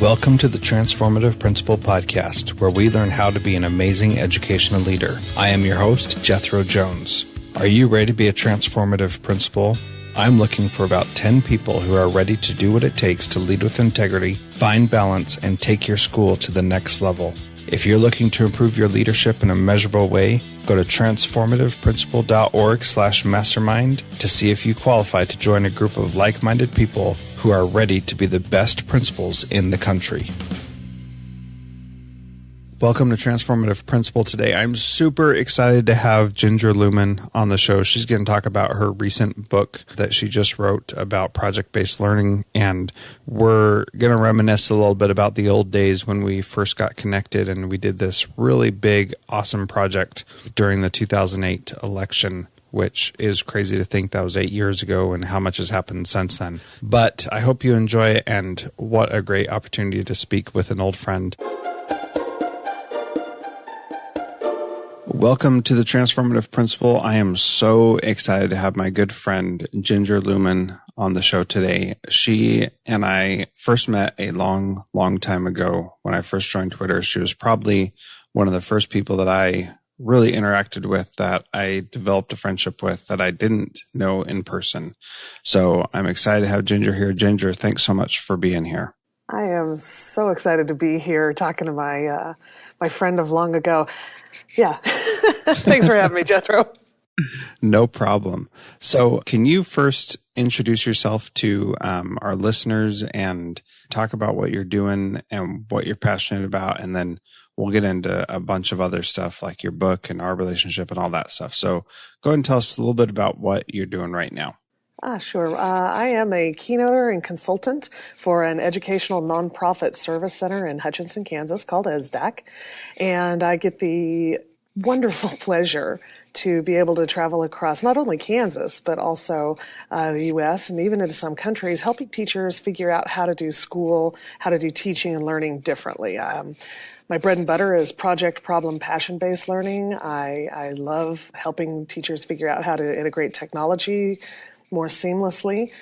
Welcome to the Transformative Principal podcast, where we learn how to be an amazing educational leader. I am your host, Jethro Jones. Are you ready to be a transformative principal? I'm looking for about 10 people who are ready to do what it takes to lead with integrity, find balance, and take your school to the next level. If you're looking to improve your leadership in a measurable way, go to transformativeprincipal.org/mastermind to see if you qualify to join a group of like-minded people who are ready to be the best principals in the country. Welcome to Transformative Principal today. I'm super excited to have Ginger Lewman on the show. She's going to talk about her recent book that she just wrote about project-based learning, and we're going to reminisce a little bit about the old days when we first got connected and we did this really big, awesome project during the 2008 election, which is crazy to think that was 8 years ago and how much has happened since then. But I hope you enjoy it, and what a great opportunity to speak with an old friend. Welcome to the Transformative Principal. I am so excited to have my good friend Ginger Lewman on the show today. She and I first met a long, long time ago when I first joined Twitter. She was probably one of the first people that I really interacted with, that I developed a friendship with, that I didn't know in person. So I'm excited to have Ginger here. Ginger, thanks so much for being here. I am so excited to be here talking to my friend of long ago. Yeah. Thanks for having me, Jethro. No problem. So can you first introduce yourself to our listeners and talk about what you're doing and what you're passionate about, and then we'll get into a bunch of other stuff like your book and our relationship and all that stuff. So go ahead and tell us a little bit about what you're doing right now. Sure. I am a keynoter and consultant for an educational nonprofit service center in Hutchinson, Kansas called ESDAC. And I get the wonderful pleasure to be able to travel across not only Kansas, but also the U.S. and even into some countries, helping teachers figure out how to do school, how to do teaching and learning differently. My bread and butter is project, problem, passion-based learning. I love helping teachers figure out how to integrate technology more seamlessly.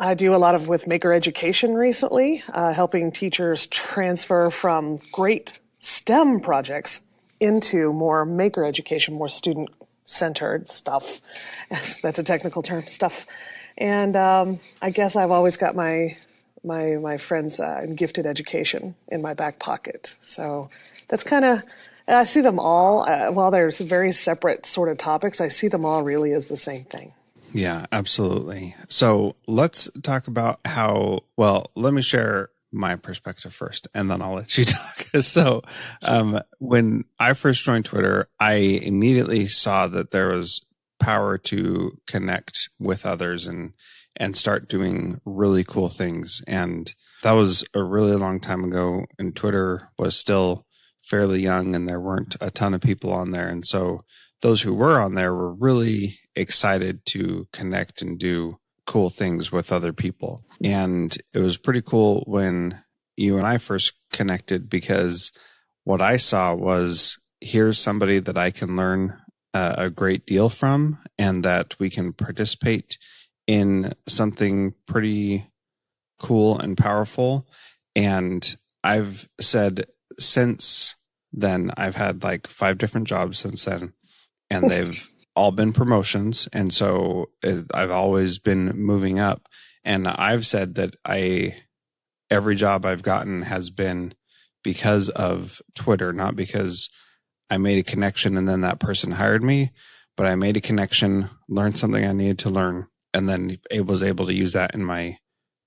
I do a lot with maker education recently, helping teachers transfer from great STEM projects into more maker education, more student-centered stuff. That's a technical term, stuff. And I guess I've always got my friends in gifted education in my back pocket. So that's kind of, I see them all, while there's very separate sort of topics, I see them all really as the same thing. Yeah, absolutely. So let's talk about let me share my perspective first, and then I'll let you talk. So when I first joined Twitter, I immediately saw that there was power to connect with others and start doing really cool things. And that was a really long time ago, and Twitter was still fairly young, and there weren't a ton of people on there. And so those who were on there were really excited to connect and do cool things with other people. And it was pretty cool when you and I first connected, because what I saw was, here's somebody that I can learn a great deal from, and that we can participate in something pretty cool and powerful. And I've said since then, I've had like 5 different jobs since then, and they've all been promotions. And so I've always been moving up. And I've said that every job I've gotten has been because of Twitter, not because I made a connection and then that person hired me, but I made a connection, learned something I needed to learn, and then was able to use that in my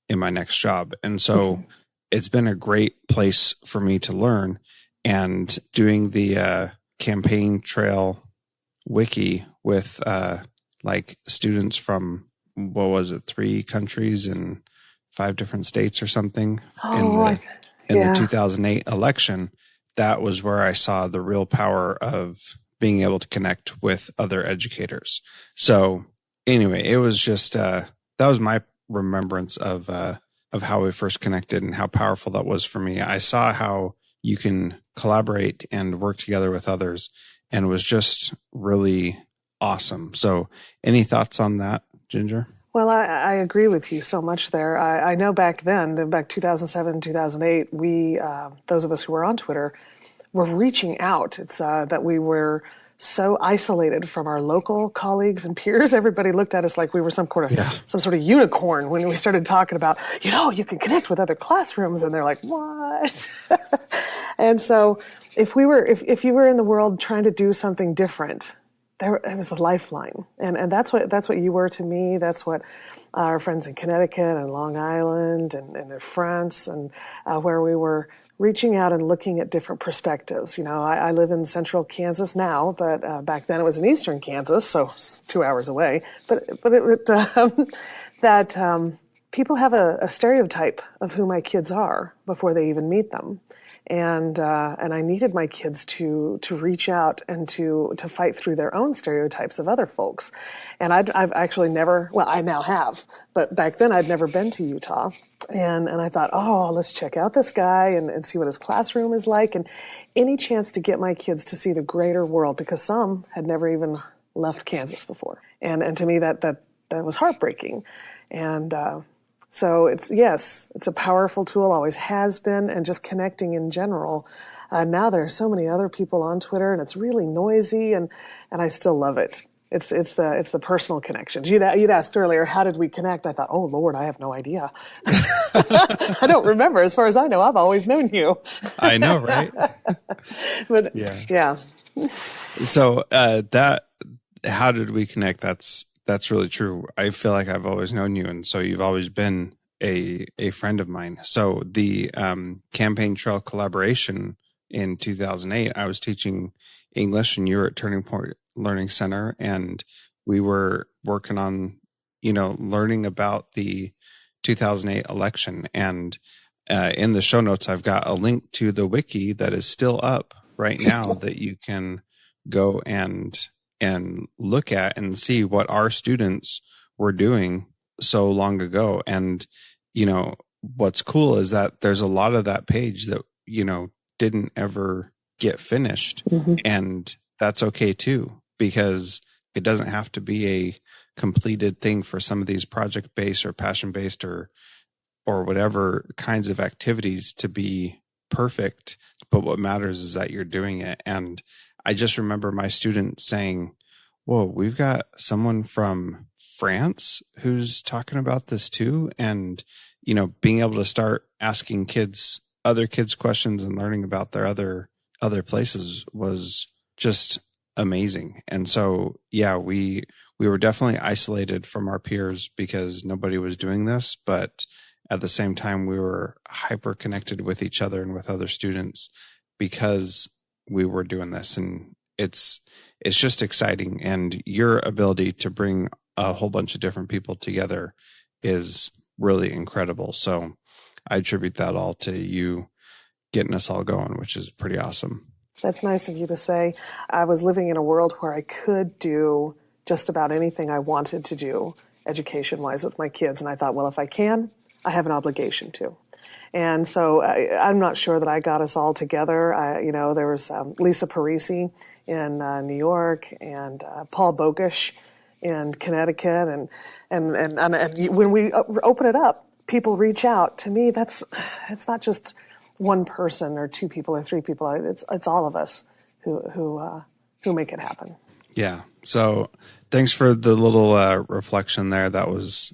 next job. And so it's been a great place for me to learn. And doing the campaign trail wiki with like students from, 3 countries and 5 different states or something in the 2008 election, that was where I saw the real power of being able to connect with other educators. So anyway, it was just that was my remembrance of how we first connected and how powerful that was for me. I saw how you can collaborate and work together with others, and it was just really awesome. So any thoughts on that, Ginger? Well, I agree with you so much there. I know back then, back 2007, 2008, those of us who were on Twitter, were reaching out. It's that we were so isolated from our local colleagues and peers. Everybody looked at us like we were some sort of unicorn when we started talking about, you can connect with other classrooms, and they're like, what? And so if you were in the world trying to do something different, it was a lifeline, and that's what you were to me. That's what our friends in Connecticut and Long Island and in France, and where we were reaching out and looking at different perspectives. I live in central Kansas now, but back then it was in eastern Kansas, so it's 2 hours away. But people have a stereotype of who my kids are before they even meet them. And I needed my kids to reach out and to fight through their own stereotypes of other folks. And I've actually never, well, I now have, but back then I'd never been to Utah. And I thought, let's check out this guy and see what his classroom is like, and any chance to get my kids to see the greater world, because some had never even left Kansas before. And to me that was heartbreaking. And so it's a powerful tool, always has been, and just connecting in general. Now there are so many other people on Twitter, and it's really noisy, and I still love it. It's the personal connections. You'd asked earlier, how did we connect? I thought, oh Lord, I have no idea. I don't remember. As far as I know, I've always known you. I know, right? But yeah. So how did we connect? That's really true. I feel like I've always known you, and so you've always been a friend of mine. So the campaign trail collaboration in 2008, I was teaching English, and you were at Turning Point Learning Center, and we were working on, learning about the 2008 election. And in the show notes, I've got a link to the wiki that is still up right now that you can go and look at and see what our students were doing so long ago. And, what's cool is that there's a lot of that page that, didn't ever get finished. Mm-hmm. And that's okay too, because it doesn't have to be a completed thing for some of these project-based or passion-based or whatever kinds of activities to be perfect. But what matters is that you're doing it. And I just remember my students saying, whoa, we've got someone from France who's talking about this too. And, being able to start asking other kids questions and learning about their other places was just amazing. And so, we were definitely isolated from our peers because nobody was doing this, but at the same time, we were hyper connected with each other and with other students because we were doing this. And it's just exciting. And your ability to bring a whole bunch of different people together is really incredible. So I attribute that all to you getting us all going, which is pretty awesome. That's nice of you to say. I was living in a world where I could do just about anything I wanted to do education-wise with my kids. And I thought, well, if I can, I have an obligation to. And so I'm not sure that I got us all together. There was Lisa Parisi in New York and Paul Bogish in Connecticut. And when we open it up, people reach out. To me, it's not just one person or two people or three people. It's all of us who make it happen. Yeah. So thanks for the little reflection there. That was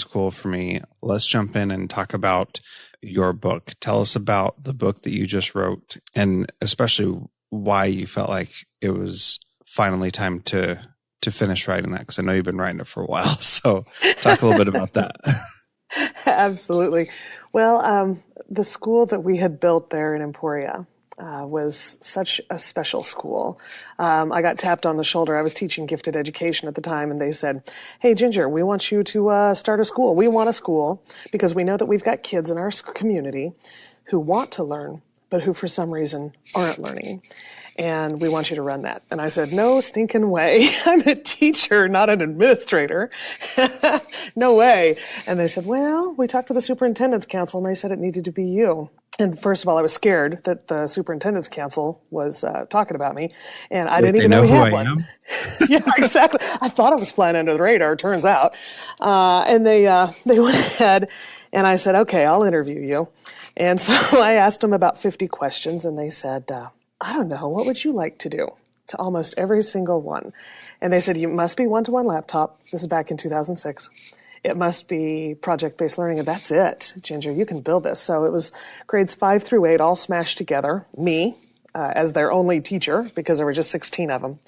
cool for me. Let's jump in and talk about your book. Tell us about the book that you just wrote, and especially why you felt like it was finally time to finish writing that, because I know you've been writing it for a while. So talk a little bit about that. Absolutely. Well, the school that we had built there in Emporia was such a special school. I got tapped on the shoulder. I was teaching gifted education at the time, and they said, hey, Ginger, we want you to start a school. We want a school because we know that we've got kids in our community who want to learn, but who for some reason aren't learning. And we want you to run that. And I said, no stinking way. I'm a teacher, not an administrator. No way. And they said, well, we talked to the superintendent's council, and they said it needed to be you. And first of all, I was scared that the superintendent's council was talking about me, and I Wait, didn't they even know know we who had I one. am? Yeah, exactly. I thought I was flying under the radar, turns out. And they went ahead, and I said, okay, I'll interview you. And so I asked them about 50 questions, and they said, I don't know, what would you like to do? To almost every single one. And they said, you must be one-to-one laptop. This is back in 2006. It must be project-based learning, and that's it. Ginger, you can build this. So it was grades 5 through 8 all smashed together, me as their only teacher, because there were just 16 of them.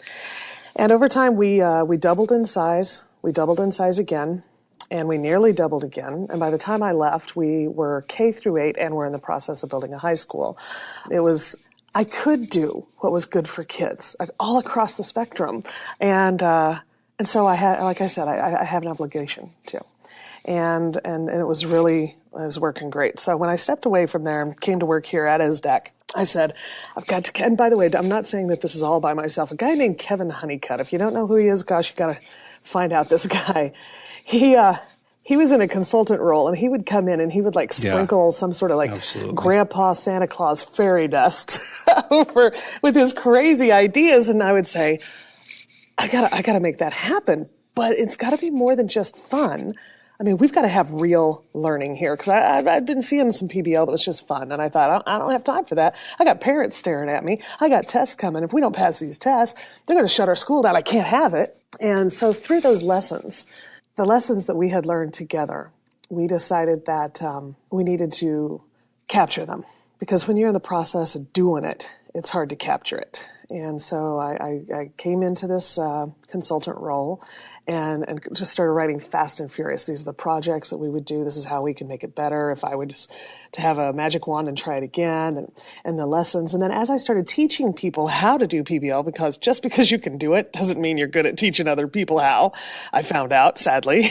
And over time, we doubled in size. We doubled in size again, and we nearly doubled again. And by the time I left, we were K through 8, and we're in the process of building a high school. I could do what was good for kids, like all across the spectrum. And so I had, like I said, I have an obligation to. And it was working great. So when I stepped away from there and came to work here at ISDAC, I said, I've got to, and by the way, I'm not saying that this is all by myself. A guy named Kevin Honeycutt, if you don't know who he is, gosh, you got to find out this guy. He was in a consultant role, and he would come in and he would like sprinkle some sort of like Absolutely. Grandpa Santa Claus fairy dust over with his crazy ideas. And I would say, I gotta make that happen, but it's got to be more than just fun. I mean, we've got to have real learning here, because I've been seeing some PBL that was just fun, and I thought, I don't have time for that. I got parents staring at me. I got tests coming. If we don't pass these tests, they're going to shut our school down. I can't have it. And so through those lessons, the lessons that we had learned together, we decided that we needed to capture them, because when you're in the process of doing it, it's hard to capture it. And so I came into this consultant role and just started writing fast and furious. These are the projects that we would do. This is how we can make it better. If I would just to have a magic wand and try it again, and the lessons. And then as I started teaching people how to do PBL, because just because you can do it doesn't mean you're good at teaching other people how, I found out, sadly.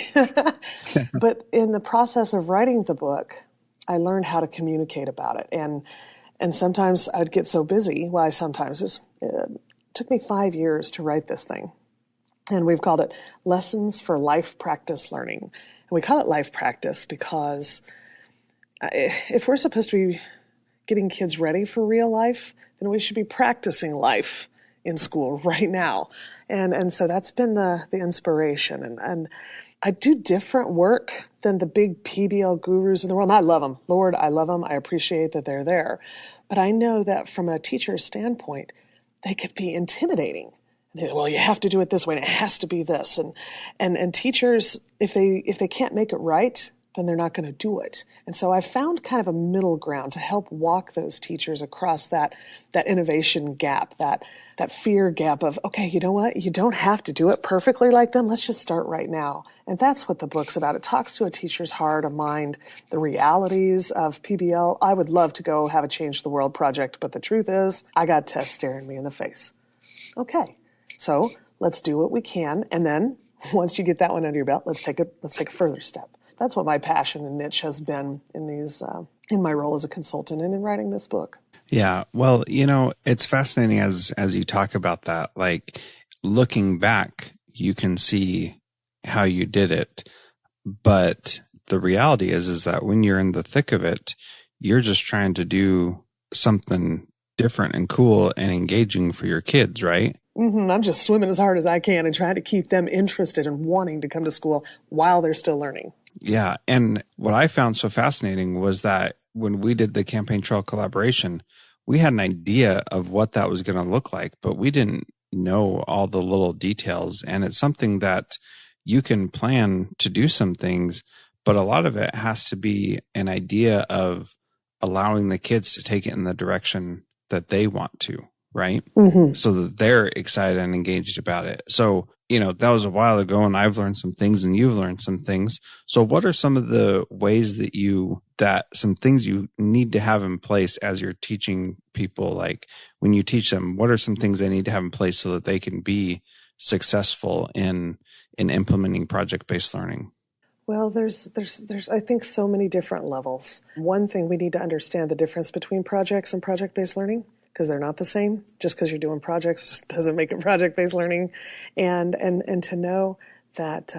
But in the process of writing the book, I learned how to communicate about it. And sometimes I'd get so busy. Well, it took me 5 years to write this thing. And we've called it Lessons for Life Practice Learning. And we call it life practice because if we're supposed to be getting kids ready for real life, then we should be practicing life in school right now. And so that's been the inspiration. And I do different work than the big PBL gurus in the world. And I love them. Lord, I love them. I appreciate that they're there. But I know that from a teacher's standpoint, they could be intimidating. Well, you have to do it this way, and it has to be this. And teachers, if they can't make it right, then they're not going to do it. And so I found kind of a middle ground to help walk those teachers across that innovation gap, that fear gap of, okay, you know what? You don't have to do it perfectly like them. Let's just start right now. And that's what the book's about. It talks to a teacher's heart, a mind, the realities of PBL. I would love to go have a Change the World project, but the truth is, I got tests staring me in the face. Okay. So let's do what we can, and then once you get that one under your belt, let's take a further step. That's what my passion and niche has been in my role as a consultant and in writing this book. Yeah. Well, it's fascinating as you talk about that. Like, looking back, you can see how you did it, but the reality is that when you're in the thick of it, you're just trying to do something different and cool and engaging for your kids, right? Mm-hmm. I'm just swimming as hard as I can and trying to keep them interested and wanting to come to school while they're still learning. Yeah. And what I found so fascinating was that when we did the campaign trail collaboration, we had an idea of what that was going to look like, but we didn't know all the little details. And it's something that you can plan to do some things, but a lot of it has to be an idea of allowing the kids to take it in the direction that they want to, right? Mm-hmm. So that they're excited and engaged about it. So, that was a while ago, and I've learned some things and you've learned some things. So what are some of the ways that some things you need to have in place as you're teaching people? Like, when you teach them, what are some things they need to have in place so that they can be successful in implementing project-based learning? Well, there's I think so many different levels. One thing, we need to understand the difference between projects and project-based learning, because they're not the same. Just because you're doing projects doesn't make it project-based learning. And to know that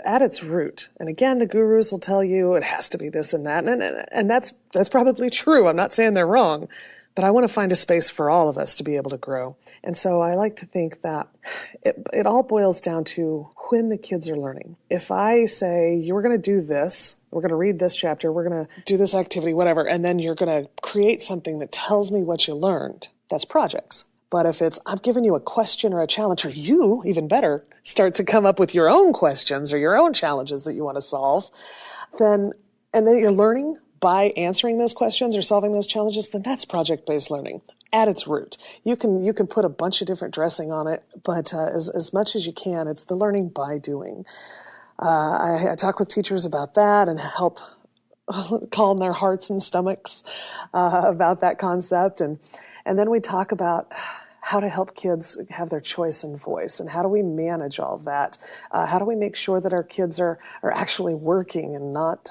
at its root, and again, the gurus will tell you it has to be this and that, and that's probably true. I'm not saying they're wrong, but I want to find a space for all of us to be able to grow. And so I like to think that it all boils down to when the kids are learning. If I say, you're going to do this, we're going to read this chapter, we're going to do this activity, whatever, and then you're going to create something that tells me what you learned, that's projects. But if it's, I'm giving you a question or a challenge, or you, even better, start to come up with your own questions or your own challenges that you want to solve, and then you're learning by answering those questions or solving those challenges, then that's project-based learning at its root. You can put a bunch of different dressing on it, but as much as you can, it's the learning by doing. I talk with teachers about that and help calm their hearts and stomachs about that concept. And then we talk about how to help kids have their choice and voice, and how do we manage all of that? How do we make sure that our kids are actually working and not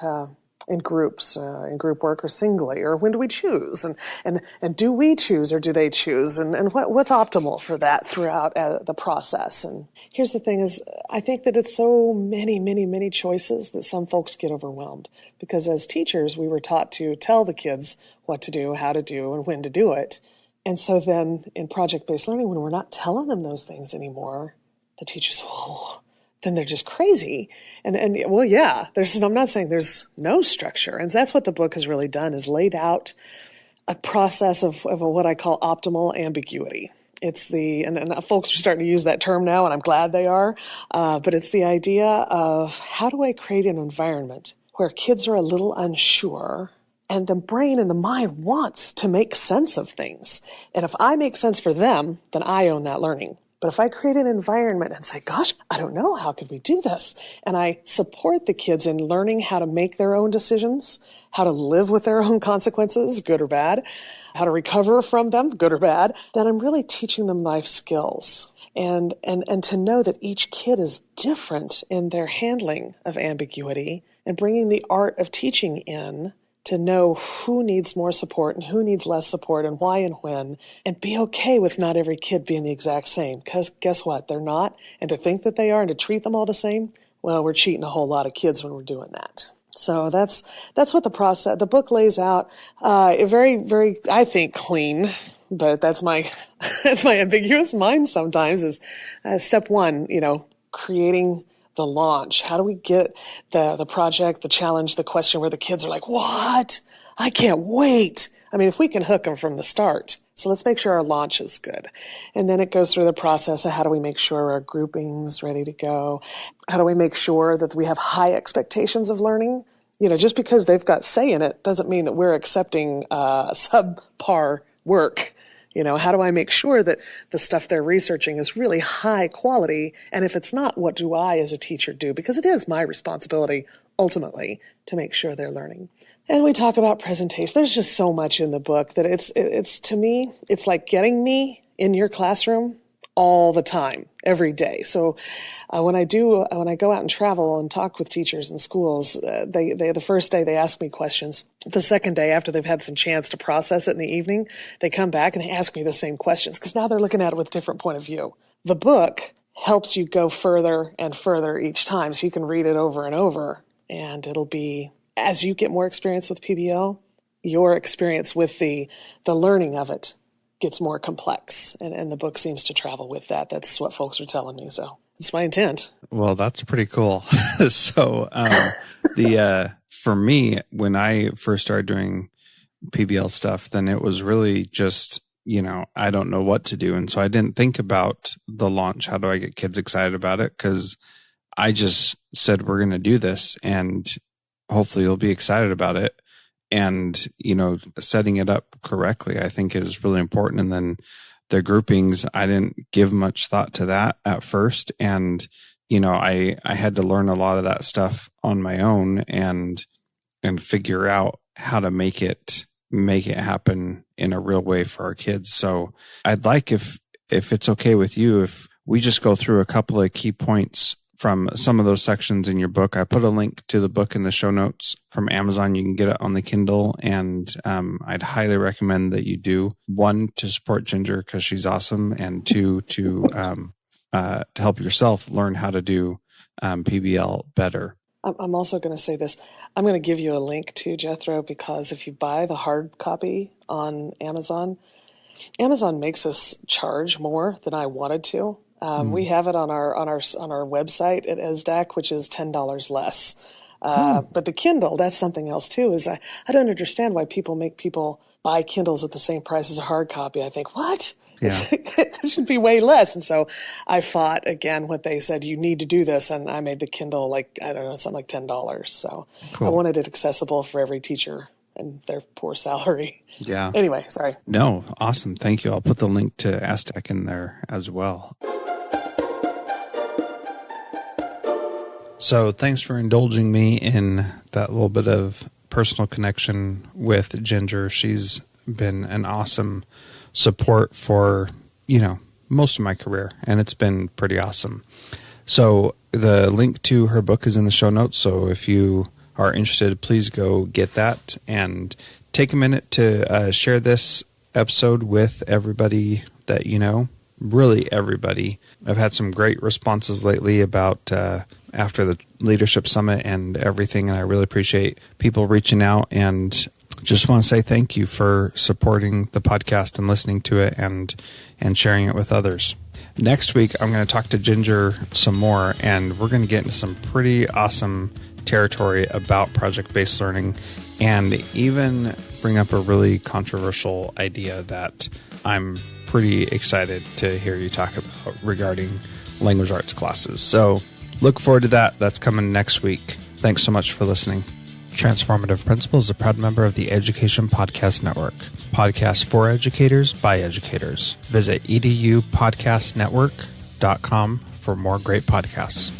in groups, in group work or singly, or when do we choose? And do we choose or do they choose? And what's optimal for that throughout the process? And here's the thing is, I think that it's so many choices that some folks get overwhelmed, because as teachers, we were taught to tell the kids what to do, how to do, and when to do it. And so then in project-based learning, when we're not telling them those things anymore, the teachers, then they're just crazy. And well, yeah, I'm not saying there's no structure. And that's what the book has really done, is laid out a process of what I call optimal ambiguity. It's and folks are starting to use that term now, and I'm glad they are. But it's the idea of, how do I create an environment where kids are a little unsure, and the brain and the mind wants to make sense of things. And if I make sense for them, then I own that learning. But if I create an environment and say, gosh, I don't know, how could we do this? And I support the kids in learning how to make their own decisions, how to live with their own consequences, good or bad, how to recover from them, good or bad, then I'm really teaching them life skills. And to know that each kid is different in their handling of ambiguity, and bringing the art of teaching in to know who needs more support and who needs less support, and why and when, and be okay with not every kid being the exact same, because guess what? They're not. And to think that they are and to treat them all the same, well, we're cheating a whole lot of kids when we're doing that. So that's what the book lays out. Very, very, I think, clean, but that's my ambiguous mind sometimes, is step one, creating the launch. How do we get the project, the challenge, the question where the kids are like, what? I can't wait. I mean, if we can hook them from the start. So let's make sure our launch is good. And then it goes through the process of, how do we make sure our grouping's ready to go? How do we make sure that we have high expectations of learning? Just because they've got say in it doesn't mean that we're accepting subpar work. How do I make sure that the stuff they're researching is really high quality? And if it's not, what do I as a teacher do? Because it is my responsibility, ultimately, to make sure they're learning. And we talk about presentation. There's just so much in the book that it's to me, it's like getting me in your classroom all the time, every day. So when I go out and travel and talk with teachers in schools, the first day they ask me questions. The second day, after they've had some chance to process it in the evening, they come back and they ask me the same questions, because now they're looking at it with a different point of view. The book helps you go further and further each time, so you can read it over and over, and it'll be, as you get more experience with PBL, your experience with the learning of it gets more complex, and the book seems to travel with that. That's what folks are telling me, so it's my intent. Well, that's pretty cool. So for me, when I first started doing PBL stuff, then it was really just, I don't know what to do. And so I didn't think about the launch. How do I get kids excited about it? Because I just said, we're going to do this, and hopefully you'll be excited about it. And, setting it up correctly, I think, is really important. And then the groupings, I didn't give much thought to that at first. And, I had to learn a lot of that stuff on my own and figure out how to make it happen in a real way for our kids. So I'd like, if it's okay with you, if we just go through a couple of key points from some of those sections in your book. I put a link to the book in the show notes from Amazon. You can get it on the Kindle, and I'd highly recommend that you do. 1, to support Ginger because she's awesome, and 2, to help yourself learn how to do PBL better. I'm also going to say this. I'm going to give you a link to Jethro, because if you buy the hard copy on Amazon, Amazon makes us charge more than I wanted to. We have it on our website at ESDAC, which is $10 less. But the Kindle, that's something else too. Is I don't understand why people make people buy Kindles at the same price as a hard copy. I think, what? Yeah. It should be way less. And so I fought again what they said, you need to do this. And I made the Kindle something like $10. So Cool. I wanted it accessible for every teacher and their poor salary. Yeah. Anyway, sorry. No, awesome. Thank you. I'll put the link to Aztec in there as well. So thanks for indulging me in that little bit of personal connection with Ginger. She's been an awesome support for, most of my career, and it's been pretty awesome. So the link to her book is in the show notes. So if you are interested, please go get that and take a minute to share this episode with everybody that you know, really everybody. I've had some great responses lately about after the Leadership Summit and everything, and I really appreciate people reaching out, and just want to say thank you for supporting the podcast and listening to it and sharing it with others. Next week, I'm going to talk to Ginger some more, and we're going to get into some pretty awesome territory about project-based learning, and even bring up a really controversial idea that I'm pretty excited to hear you talk about regarding language arts classes. So look forward to that. That's coming next week. Thanks so much for listening. Transformative Principal is a proud member of the Education Podcast Network. Podcasts for educators by educators. Visit edupodcastnetwork.com for more great podcasts.